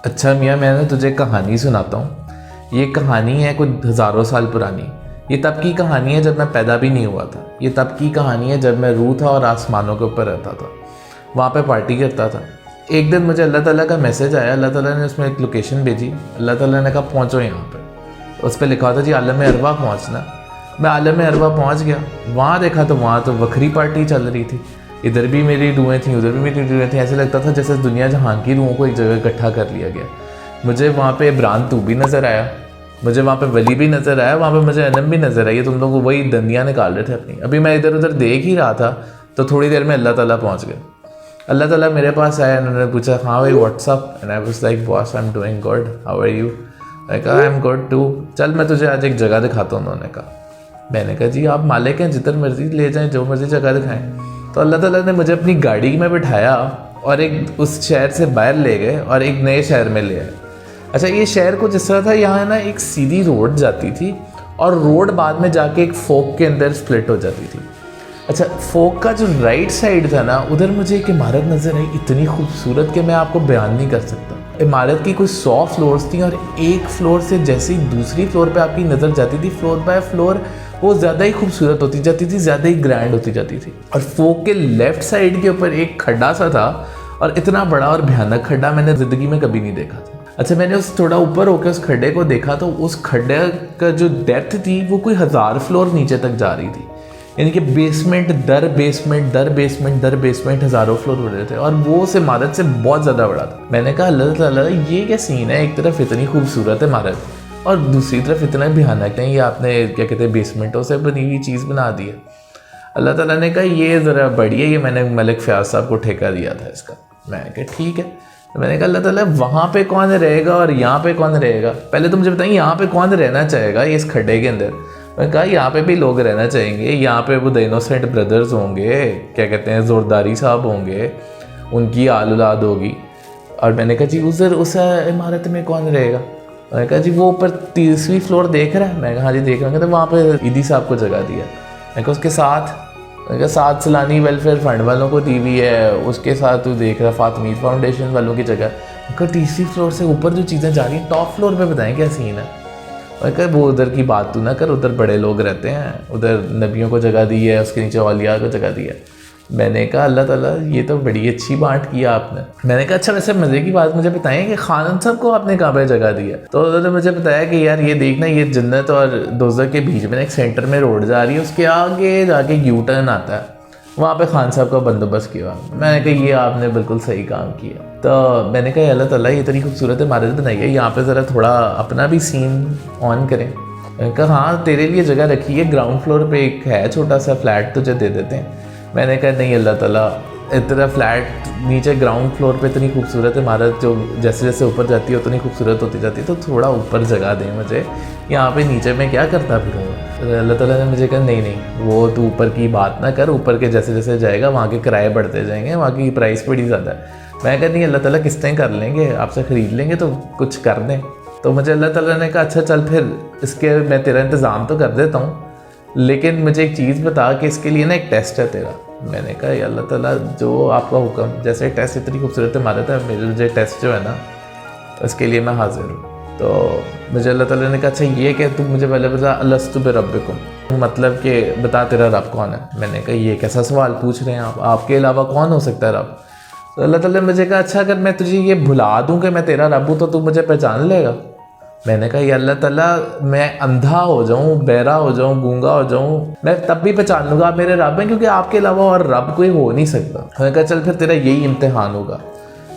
अच्छा मियाँ, मैं ना तुझे कहानी सुनाता हूँ। ये कहानी है कुछ हज़ारों साल पुरानी। ये तब की कहानी है जब मैं पैदा भी नहीं हुआ था। ये तब की कहानी है जब मैं रूह था और आसमानों के ऊपर रहता था, वहाँ पे पार्टी करता था। एक दिन मुझे अल्लाह ताला का मैसेज आया। अल्लाह ताला ने उसमें एक लोकेशन भेजी। अल्लाह ताला ने कहा पहुँचो यहाँ पर। उस पर लिखा था जी आलम अरवा पहुँचना। मैं आलम अरवा पहुँच गया। वहाँ देखा तो वहाँ तो वक्री पार्टी चल रही थी। इधर भी मेरी रूहें थी, उधर भी मेरी रूहें थी। ऐसे लगता था जैसे दुनिया जहां की रूहों को एक जगह इकट्ठा कर लिया गया। मुझे वहाँ पे इमरान तू भी नज़र आया, मुझे वहाँ पे वली भी नज़र आया, वहाँ पे मुझे अनम भी नज़र आई। तुम लोग वही दंदियाँ निकाल रहे थे अपनी। अभी मैं इधर उधर देख ही रहा था तो थोड़ी देर में अल्लाह ताला पहुँच गए। अल्लाह ताला मेरे पास आया, उन्होंने पूछा हाँ भाई what's up. And I was like boss I am doing good, how are you. मैं कहा आई एम गुड टू, चल मैं तुझे आज एक जगह दिखाता हूँ। उन्होंने कहा, मैंने कहा जी आप मालिक हैं, जिधर मर्जी ले जाएं, जो मर्जी जगह दिखाएं। तो अल्लाह ताला ने मुझे अपनी गाड़ी में बिठाया और एक उस शहर से बाहर ले गए और एक नए शहर में ले आए। अच्छा, ये शहर कुछ इस तरह था, यहाँ ना एक सीधी रोड जाती थी और रोड बाद में जाके एक फोक के अंदर स्प्लिट हो जाती थी। अच्छा, फोक का जो राइट साइड था ना, उधर मुझे एक इमारत नज़र आई, इतनी खूबसूरत कि मैं आपको बयान नहीं कर सकता। इमारत की कुछ 100 फ्लोर्स थी और एक फ्लोर से जैसे ही दूसरी फ्लोर पे आपकी नज़र जाती थी, फ्लोर बाय फ्लोर वो ज़्यादा ही खूबसूरत होती जाती थी, ज़्यादा ही ग्रैंड होती जाती थी। और फोक के लेफ्ट साइड के ऊपर एक खड्डा सा था और इतना बड़ा और भयानक खड्डा मैंने ज़िंदगी में कभी नहीं देखा था। अच्छा, मैंने उस थोड़ा ऊपर होकर उस खड्डे को देखा तो उस खड्डे का जो डेप्थ थी वो कोई 1000 फ्लोर नीचे तक जा रही थी। यानी कि बेसमेंट दर बेसमेंट दर बेसमेंट दर बेसमेंट हज़ारों फ्लोर हो रहे थे और वो उस इमारत से बहुत ज़्यादा बड़ा था। मैंने कहा अल्लाह ताला ये क्या सीन है, एक तरफ इतनी खूबसूरत इमारत और दूसरी तरफ इतना भयानक है, ये आपने क्या कहते हैं बेसमेंटों से बनी हुई चीज़ बना दी है। अल्लाह ताला ने कहा ये ज़रा बढ़िया, ये मैंने मलिक फ़याज़ साहब को ठेका दिया था इसका। मैंने कहा ठीक है। तो मैंने कहा अल्लाह ताला वहाँ पे कौन रहेगा और यहाँ पे कौन रहेगा, पहले तो मुझे बताइए यहाँ पे कौन रहना चाहेगा इस खड्डे के अंदर। मैंने कहा यहाँ पे भी लोग रहना चाहेंगे, यहाँ पे वो द इनोसेंट ब्रदर्स होंगे, क्या कहते हैं जोरदारी साहब होंगे, उनकी आल औलाद होगी। और मैंने कहा जी उस इमारत में कौन रहेगा। मैंने कहा जी वो ऊपर 30वीं फ्लोर देख रहा है। मैं कहा हाँ जी देख रहा हूँ। तो वहाँ पे ईदी साहब को जगह दिया। मैं कहा उसके साथ, मैंने कहा 7 सलानी वेलफेयर फंड वालों को दी हुई है, उसके साथ तू देख रहा फातमीद फाउंडेशन वालों की जगह। मैं कहा 30वीं फ्लोर से ऊपर जो चीज़ें जा रही हैं टॉप फ्लोर पे बताएं क्या सीन है। मैं कहा वो उधर की बात तू ना कर, उधर बड़े लोग रहते हैं, उधर नबियों को जगह दी है, उसके नीचे औलिया को जगह दी है। मैंने कहा अल्लाह ताला ये तो बड़ी अच्छी बात किया आपने। मैंने कहा अच्छा वैसे मज़े की बात मुझे बताएं कि खानन साहब को आपने कहाँ पे जगह दी है। तो उन्होंने मुझे बताया कि यार ये देखना, ये जन्नत और दोज़ख के बीच में एक सेंटर में रोड जा रही है, उसके आगे जाके यू टर्न आता है, वहाँ पे खान साहब का बंदोबस्त किया। मैंने कहा ये आपने बिल्कुल सही काम किया। तो मैंने कहा अल्लाह ताला ये इतनी खूबसूरत इमारत बनाई है, यहाँ पे ज़रा थोड़ा अपना भी सीन ऑन करें। मैंने कहा हाँ तेरे लिए जगह रखी है, ग्राउंड फ्लोर पे एक है छोटा सा फ्लैट, तुझे दे देते हैं। मैंने कहा नहीं अल्लाह ताला, इतना फ्लैट नीचे ग्राउंड फ्लोर पे इतनी खूबसूरत इमारत जो जैसे जैसे ऊपर जाती है उतनी खूबसूरत होती जाती है, तो थोड़ा ऊपर जगह दें मुझे, यहाँ पे नीचे मैं क्या करता फिरूँगा। तो अल्लाह ताला ने मुझे कहा नहीं वो तू ऊपर की बात ना कर, ऊपर के जैसे जैसे जाएगा वहाँ के किराए बढ़ते जाएंगे, वहाँ की प्राइस बड़ी ज़्यादा है। मैं कहा नहीं अल्लाह ताला किस्तें कर लेंगे, आपसे ख़रीद लेंगे तो कुछ कर दें। तो मुझे अल्लाह ताला ने कहा अच्छा चल फिर इसके मैं तेरा इंतज़ाम तो कर देता हूँ, लेकिन मुझे एक चीज़ बता कि इसके लिए ना एक टेस्ट है तेरा। मैंने कहा अल्लाह ताला जो आपका हुक्म, जैसे टेस्ट इतनी खूबसूरत इमारत है, मुझे टेस्ट जो है ना उसके लिए मैं हाजिर हूँ। तो मुझे अल्लाह ताला ने कहा अच्छा ये कि तू मुझे पहले बता अलस्तु बिरब्बिकुम, मतलब कि बता तेरा रब कौन है। मैंने कहा ये कैसा सवाल पूछ रहे हैं आप, आपके अलावा कौन हो सकता है रब। तो अल्लाह ताला ने मुझे कहा अच्छा अगर मैं तुझे ये भुला दूँ कि मैं तेरा रब हूँ तो तू मुझे पहचान लेगा। मैंने कहा ये अल्लाह ताला मैं अंधा हो जाऊँ, बहरा हो जाऊँ, गूंगा हो जाऊँ, मैं तब भी पहचान लूँगा आप मेरे रब हैं, क्योंकि आपके अलावा और रब कोई हो नहीं सकता। मैंने कहा चल फिर तेरा यही इम्तिहान होगा,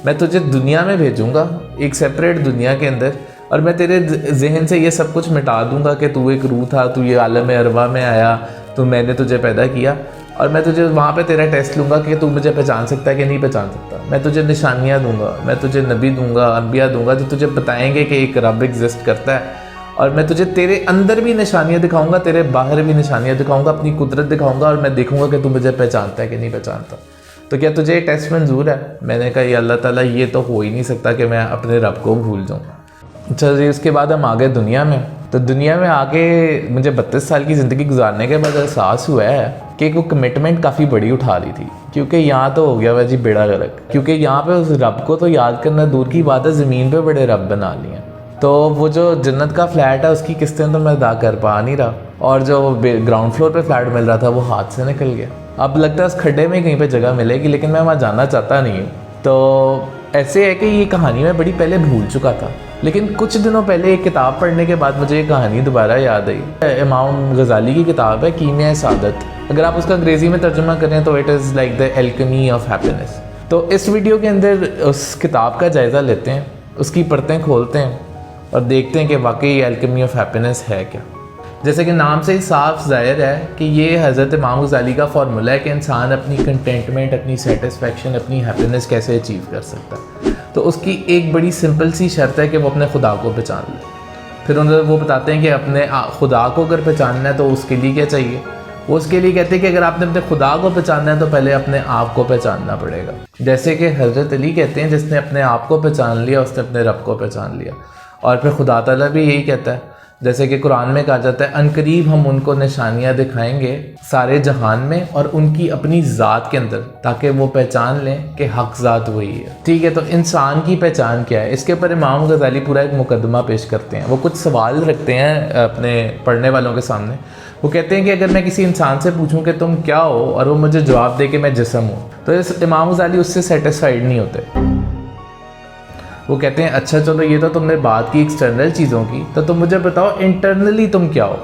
मैं तुझे दुनिया में भेजूँगा एक सेपरेट दुनिया के अंदर, और मैं तेरे जहन से ये सब कुछ मिटा दूँगा कि तू एक रूह था, तू ये आलम अरवा में आया, तो मैंने तुझे पैदा किया, और मैं तुझे वहाँ पे तेरा टेस्ट लूँगा कि तू मुझे पहचान सकता है कि नहीं पहचान सकता। मैं तुझे निशानियाँ दूँगा, मैं तुझे नबी दूँगा, अम्बिया दूँगा जो तुझे बताएंगे कि एक रब एग्जिस्ट करता है, और मैं तुझे तेरे अंदर भी निशानियाँ दिखाऊँगा, तेरे बाहर भी निशानियाँ दिखाऊँगा, अपनी कुदरत दिखाऊँगा, और मैं देखूँगा कि तू मुझे पहचानता है कि नहीं पहचानता। तो क्या तुझे टेस्ट मंजूर है। मैंने कहा ये अल्लाह ताला ये तो हो ही नहीं सकता कि मैं अपने रब को भूल जाऊँ। अच्छा जी, उसके बाद हम आ गए दुनिया में। तो दुनिया में आके मुझे 32 साल की ज़िंदगी गुजारने के बाद एहसास हुआ है कि वो कमिटमेंट काफ़ी बड़ी उठा ली थी, क्योंकि यहाँ तो हो गया वह जी बेड़ा गर्क, क्योंकि यहाँ पे उस रब को तो याद करना दूर की बात है, ज़मीन पे बड़े रब बना लिए हैं। तो वो जो जन्नत का फ्लैट है उसकी किस्तें तो मैं अदा कर पा नहीं रहा, और जो ग्राउंड फ्लोर पे फ्लैट मिल रहा था वो हाथ से निकल गया। अब लगता है उस खड्डे में कहीं पे जगह मिलेगी, लेकिन मैं वहाँ जाना चाहता नहीं हूँ। तो ऐसे है कि ये कहानी मैं बड़ी पहले भूल चुका था, लेकिन कुछ दिनों पहले एक किताब पढ़ने के बाद मुझे ये कहानी दोबारा याद आई। इमाम गज़ाली की किताब है कीमिया सादत। अगर आप उसका अंग्रेज़ी में तर्जुमा करें तो it is like the alchemy of happiness. तो इस वीडियो के अंदर उस किताब का जायज़ा लेते हैं, उसकी परतें खोलते हैं और देखते हैं कि वाकई एल्केमी ऑफ हैप्पीनेस है क्या। जैसे कि नाम से ही साफ ज़ाहिर है कि ये हज़रत इमाम गज़ाली का फार्मूला है कि इंसान अपनी कंटेंटमेंट, अपनी सेटिस्फेक्शन, अपनी हैप्पीनेस कैसे अचीव कर सकता है। तो उसकी एक बड़ी सिंपल सी शर्त है कि वो अपने खुदा को पहचान ले। फिर उन्हें वो बताते हैं कि अपने खुदा को अगर पहचानना है तो उसके लिए क्या चाहिए। वो उसके लिए कहते हैं कि अगर आपने अपने खुदा को पहचानना है तो पहले अपने आप को पहचानना पड़ेगा। जैसे कि हज़रत अली कहते हैं, जिसने अपने आप को पहचान लिया उसने अपने रब को पहचान लिया। और फिर खुदा ताला भी यही कहता है, जैसे कि कुरान में कहा जाता है, अनकरीब हम उनको निशानियां दिखाएंगे सारे जहान में और उनकी अपनी ज़ात के अंदर, ताकि वो पहचान लें कि हक ज़ात वही है। ठीक है, तो इंसान की पहचान क्या है, इसके ऊपर इमाम गज़ाली पूरा एक मुकदमा पेश करते हैं। वो कुछ सवाल रखते हैं अपने पढ़ने वालों के सामने। वो कहते हैं कि अगर मैं किसी इंसान से पूछूं कि तुम क्या हो और वो मुझे जवाब दे कि मैं जिस्म हूँ, तो इस इमाम गज़ाली उससे सेटिस्फाइड नहीं होते। वो कहते हैं अच्छा चलो ये तो तुमने बात की एक्सटर्नल चीज़ों की, तो तुम मुझे बताओ इंटरनली तुम क्या हो।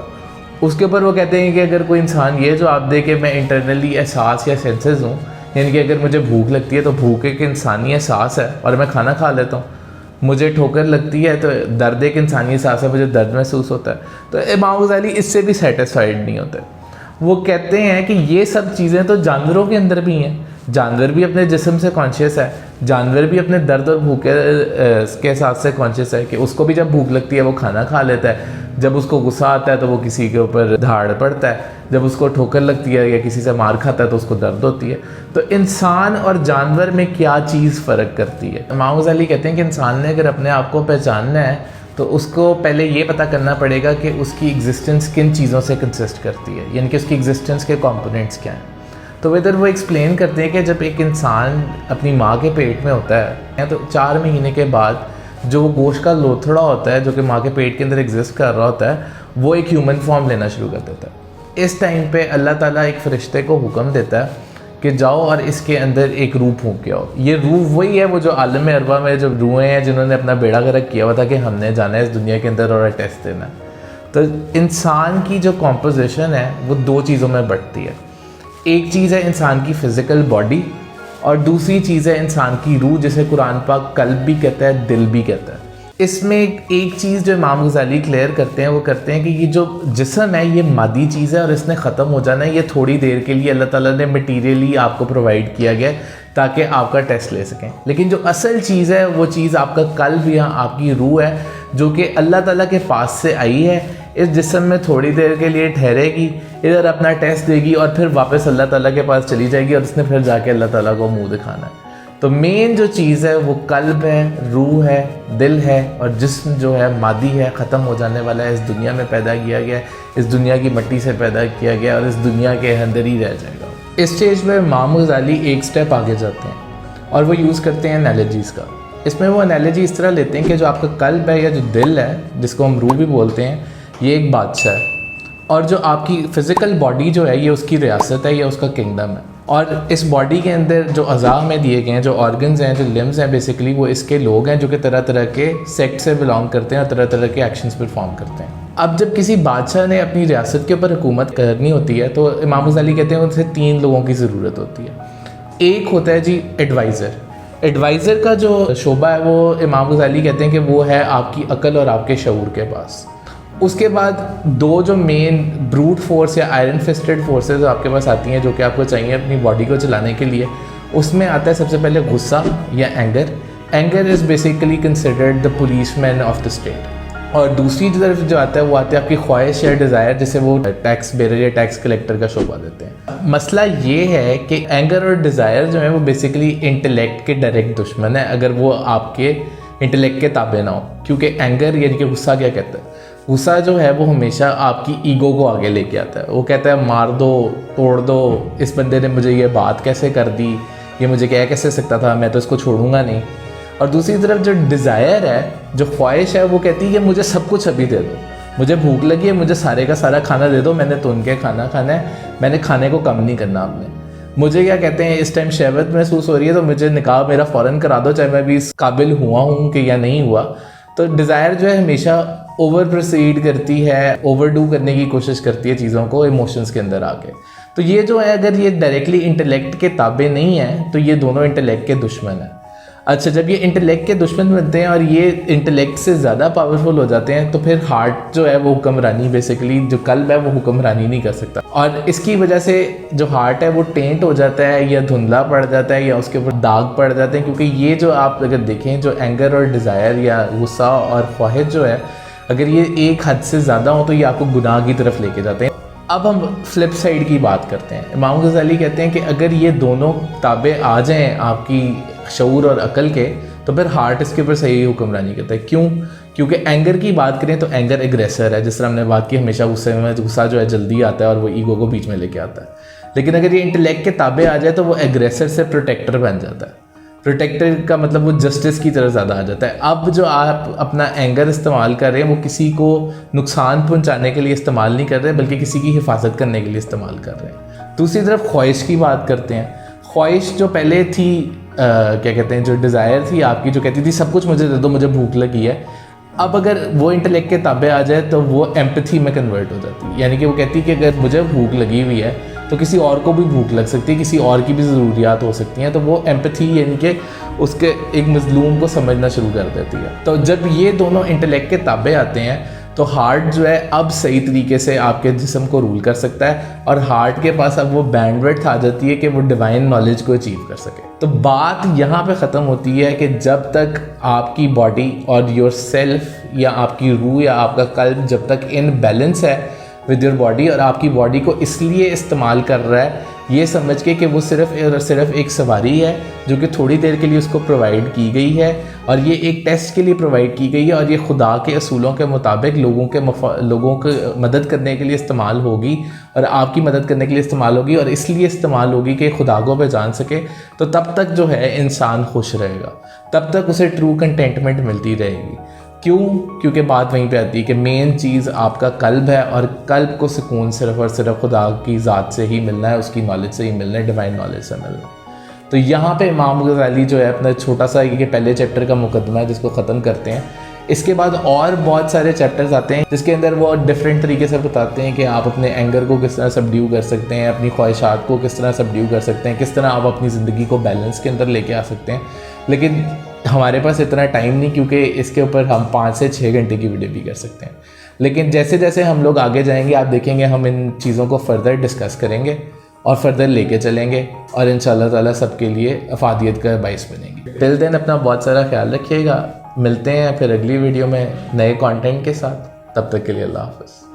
उसके ऊपर वो कहते हैं कि अगर कोई इंसान ये जवाब दे कि मैं इंटरनली एहसास या सेंसेस हूँ, यानी कि अगर मुझे भूख लगती है तो भूख एक इंसानी एहसास है और मैं खाना खा लेता हूँ, मुझे ठोकर लगती है तो दर्द एक इंसानी एहसास है, मुझे दर्द महसूस होता है, तो इमाम गज़ाली इससे भी सेटिस्फाइड नहीं होते। वो कहते हैं कि ये सब चीज़ें तो जानवरों के अंदर भी हैं, जानवर भी अपने जिस्म से कॉन्शियस है, जानवर भी अपने दर्द और भूख के एहसास से कॉन्शियस है कि उसको भी जब भूख लगती है वो खाना खा लेता है, जब उसको गुस्सा आता है तो वो किसी के ऊपर धाड़ पड़ता है, जब उसको ठोकर लगती है या किसी से मार खाता है तो उसको दर्द होती है। तो इंसान और जानवर में क्या चीज़ फ़र्क करती है। इमाम गज़ाली कहते हैं कि इंसान ने अगर अपने आप को पहचानना है तो उसको पहले ये पता करना पड़ेगा कि उसकी एग्जिस्टेंस किन चीज़ों से कंसिस्ट करती है, यानी कि उसकी एग्जिस्टेंस के कंपोनेंट्स क्या हैं। तो इधर वो एक्सप्लेन करते हैं कि जब एक इंसान अपनी माँ के पेट में होता है तो 4 महीने के बाद जो वो गोश्त का लोथड़ा होता है जो कि माँ के पेट के अंदर एग्जिस्ट कर रहा होता है, वो एक ह्यूमन फॉर्म लेना शुरू कर देता है। इस टाइम पे अल्लाह ताला एक फ़रिश्ते को हुक्म देता है कि जाओ और इसके अंदर एक रूह फूंक के आओ। ये रूह वही है वो जो आलम अरबा में जो रूहें हैं जिन्होंने अपना बेड़ा गर्क किया हुआ था कि हमने जाना है इस दुनिया के अंदर और टेस्ट देना है। तो इंसान की जो कॉम्पोजिशन है वो 2 चीज़ों में बढ़ती है। एक चीज़ है इंसान की फ़िज़िकल बॉडी और दूसरी चीज़ है इंसान की रूह, जिसे कुरान पाक कल्ब भी कहता है, दिल भी कहता है। इसमें एक चीज़ जो इमाम गज़ाली क्लियर करते हैं वो करते हैं कि ये जो जिस्म है ये मादी चीज़ है और इसने ख़त्म हो जाना है। ये थोड़ी देर के लिए अल्लाह ताला ने मटीरियली आपको प्रोवाइड किया गया ताकि आपका टेस्ट ले सकें, लेकिन जो असल चीज़ है वो चीज़ आपका कल्ब या आपकी रूह है जो कि अल्लाह ताला के पास से आई है। इस जिस्म में थोड़ी देर के लिए ठहरेगी, इधर अपना टेस्ट देगी और फिर वापस अल्लाह ताला के पास चली जाएगी और उसने फिर जाके अल्लाह ताला को मुंह दिखाना है। तो मेन जो चीज़ है वो कल्ब है, रूह है, दिल है, और जिस्म जो है मादी है, ख़त्म हो जाने वाला है, इस दुनिया में पैदा किया गया, इस दुनिया की मिट्टी से पैदा किया गया और इस दुनिया के अंदर ही रह जाएगा। इस स्टेज में इमाम गज़ाली एक स्टेप आगे जाते हैं और वो यूज़ करते हैं एनालॉजीज़ का। इसमें वो एनालॉजी इस तरह लेते हैं कि जो आपका कल्ब है या जो दिल है, जिसको हम रूह भी बोलते हैं, ये एक बादशाह है और जो आपकी फ़िज़िकल बॉडी जो है ये उसकी रियासत है या उसका किंगडम है। और इस बॉडी के अंदर जो अज़ा में दिए गए हैं, जो ऑर्गन्स हैं, जो लिम्स हैं, बेसिकली वो इसके लोग हैं जो कि तरह तरह के सेक्ट से बिलोंग करते हैं और तरह तरह के एक्शंस परफॉर्म करते हैं। अब जब किसी बादशाह ने अपनी रियासत के ऊपर हुकूमत करनी होती है तो इमाम गज़ाली कहते हैं उनसे 3 लोगों की ज़रूरत होती है। एक होता है जी एडवाइज़र। एडवाइज़र का जो शोबा है वो इमाम गज़ाली कहते हैं कि वो है आपकी अकल और आपके शऊर के पास। उसके बाद 2 जो मेन ब्रूट फोर्स या आयरन फिस्टेड फोर्सेस आपके पास आती हैं जो कि आपको चाहिए अपनी बॉडी को चलाने के लिए, उसमें आता है सबसे पहले गुस्सा या anger. Anger is basically considered the policeman of the state. और दूसरी तरफ जो आता है वो आता है आपकी ख्वाहिश या डिज़ायर, जिसे वो टैक्स बेरर या टैक्स कलेक्टर का शोबा देते हैं। मसला ये है कि एंगर और डिज़ायर जो है वो बेसिकली इंटेलेक्ट के डायरेक्ट दुश्मन है अगर वो आपके इंटेलेक्ट के ताबे ना हो। क्योंकि एंगर यानी कि गुस्सा क्या कहता है, गुस्सा जो है वो हमेशा आपकी ईगो को आगे लेके आता है। वो कहता है मार दो, तोड़ दो, इस बंदे ने मुझे ये बात कैसे कर दी, ये मुझे कह कैसे सकता था, मैं तो इसको छोड़ूंगा नहीं। और दूसरी तरफ जो डिज़ायर है, जो ख्वाहिश है, वो कहती है कि मुझे सब कुछ अभी दे दो, मुझे भूख लगी है, मुझे सारे का सारा खाना दे दो, मैंने तो उनके खाना खाना है, मैंने खाने को कम नहीं करना आपने। मुझे क्या कहते हैं, इस टाइम शहवत महसूस हो रही है तो मुझे निकाह मेरा फ़ौरन करा दो, चाहे मैं भी इस काबिल हुआ हूँ कि या नहीं हुआ। तो डिज़ायर जो है हमेशा ओवर प्रोसीड करती है, ओवरडू करने की कोशिश करती है चीज़ों को इमोशंस के अंदर आके। तो ये जो है, अगर ये डायरेक्टली इंटेलेक्ट के ताबे नहीं है तो ये दोनों इंटेलेक्ट के दुश्मन हैं। अच्छा, जब ये इंटेलेक्ट के दुश्मन बनते हैं और ये इंटेलेक्ट से ज़्यादा पावरफुल हो जाते हैं तो फिर हार्ट जो है वो हुक्मरानी, बेसिकली जो कल्ब है वो हुक्मरानी नहीं कर सकता। और इसकी वजह से जो हार्ट है वो टेंट हो जाता है या धुंधला पड़ जाता है या उसके ऊपर दाग पड़ जाते हैं। क्योंकि ये जो आप अगर देखें, जो एंगर और डिज़ायर या गुस्सा और ख्वाहिश जो है, अगर ये एक हद से ज़्यादा हो तो ये आपको गुनाह की तरफ लेके जाते हैं। अब हम फ्लिप साइड की बात करते हैं। इमाम गज़ाली कहते हैं कि अगर ये दोनों ताबे आ जाएं आपकी शऊर और अकल के, तो फिर हार्ट इसके ऊपर सही हुक्मरानी करता है। क्यों? क्योंकि एंगर की बात करें तो एंगर एग्रेसर है, जिस तरह हमने बात की, हमेशा गुस्से में गुस्सा जो है जल्दी आता है और वो ईगो को बीच में लेके आता है। लेकिन अगर ये इंटेलेक्ट के ताबे आ जाए तो वो एग्रेसर से प्रोटेक्टर बन जाता है। प्रोटेक्टर का मतलब वो जस्टिस की तरफ ज़्यादा आ जाता है। अब जो आप अपना एंगर इस्तेमाल कर रहे हैं वो किसी को नुकसान पहुंचाने के लिए इस्तेमाल नहीं कर रहे, बल्कि किसी की हिफाजत करने के लिए इस्तेमाल कर रहे हैं। दूसरी तरफ ख्वाहिश की बात करते हैं। ख्वाहिश जो पहले थी, क्या कहते हैं, जो डिज़ायर थी आपकी, जो कहती थी सब कुछ मुझे दे दो, मुझे भूख लगी है, अब अगर वो इंटेलेक्ट के ताबे आ जाए तो वो एम्पैथी में कन्वर्ट हो जाती है। यानी कि वो कहती है कि अगर मुझे भूख लगी हुई है तो किसी और को भी भूख लग सकती है, किसी और की भी ज़रूरियात हो सकती हैं। तो वो एम्पैथी यानी कि उसके एक मज़लूम को समझना शुरू कर देती है। तो जब ये दोनों इंटेलेक्ट के ताबे आते हैं तो हार्ट जो है अब सही तरीके से आपके जिस्म को रूल कर सकता है और हार्ट के पास अब वो बैंडविड्थ आ जाती है कि वो डिवाइन नॉलेज को अचीव कर सके। तो बात यहाँ पे ख़त्म होती है कि जब तक आपकी बॉडी और योर सेल्फ या आपकी रूह या आपका कल्ब जब तक इन बैलेंस है विद योर बॉडी और आपकी बॉडी को इसलिए इस्तेमाल कर रहा है ये समझ के कि वो सिर्फ एक सवारी है जो कि थोड़ी देर के लिए उसको प्रोवाइड की गई है और ये एक टेस्ट के लिए प्रोवाइड की गई है और ये खुदा के असूलों के मुताबिक लोगों को मदद करने के लिए इस्तेमाल होगी और आपकी मदद करने के लिए इस्तेमाल होगी और इसलिए इस्तेमाल होगी कि खुदा को पहचान सके। तो तब तक जो है इंसान खुश रहेगा, तब तक उसे ट्रू कंटेंटमेंट मिलती रहेगी। क्यों? क्योंकि बात वहीं पे आती है कि मेन चीज़ आपका कल्ब है और कल्ब को सुकून सिर्फ और सिर्फ खुदा की ज़ात से ही मिलना है, उसकी नॉलेज से ही मिलना है, डिवाइन नॉलेज से मिलना है। तो यहाँ पे इमाम गज़ाली जो है अपना छोटा सा ये पहले चैप्टर का मुकदमा है जिसको ख़त्म करते हैं। इसके बाद और बहुत सारे चैप्टर्स आते हैं जिसके अंदर वो डिफरेंट तरीके से बताते हैं कि आप अपने एंगर को किस तरह सबड्यू कर सकते हैं, अपनी ख्वाहिशात को किस तरह सबड्यू कर सकते हैं, किस तरह आप अपनी ज़िंदगी को बैलेंस के अंदर लेके आ सकते हैं। लेकिन हमारे पास इतना टाइम नहीं क्योंकि इसके ऊपर हम 5 से 6 घंटे की वीडियो भी कर सकते हैं। लेकिन जैसे जैसे हम लोग आगे जाएंगे आप देखेंगे हम इन चीज़ों को फर्दर डिस्कस करेंगे और फर्दर लेके चलेंगे और इंशाल्लाह ताला सबके लिए अफादियत का बाइस बनेंगे। टिल देन अपना बहुत सारा ख्याल रखिएगा। मिलते हैं फिर अगली वीडियो में नए कंटेंट के साथ। तब तक के लिए अल्लाह हाफ़िज़।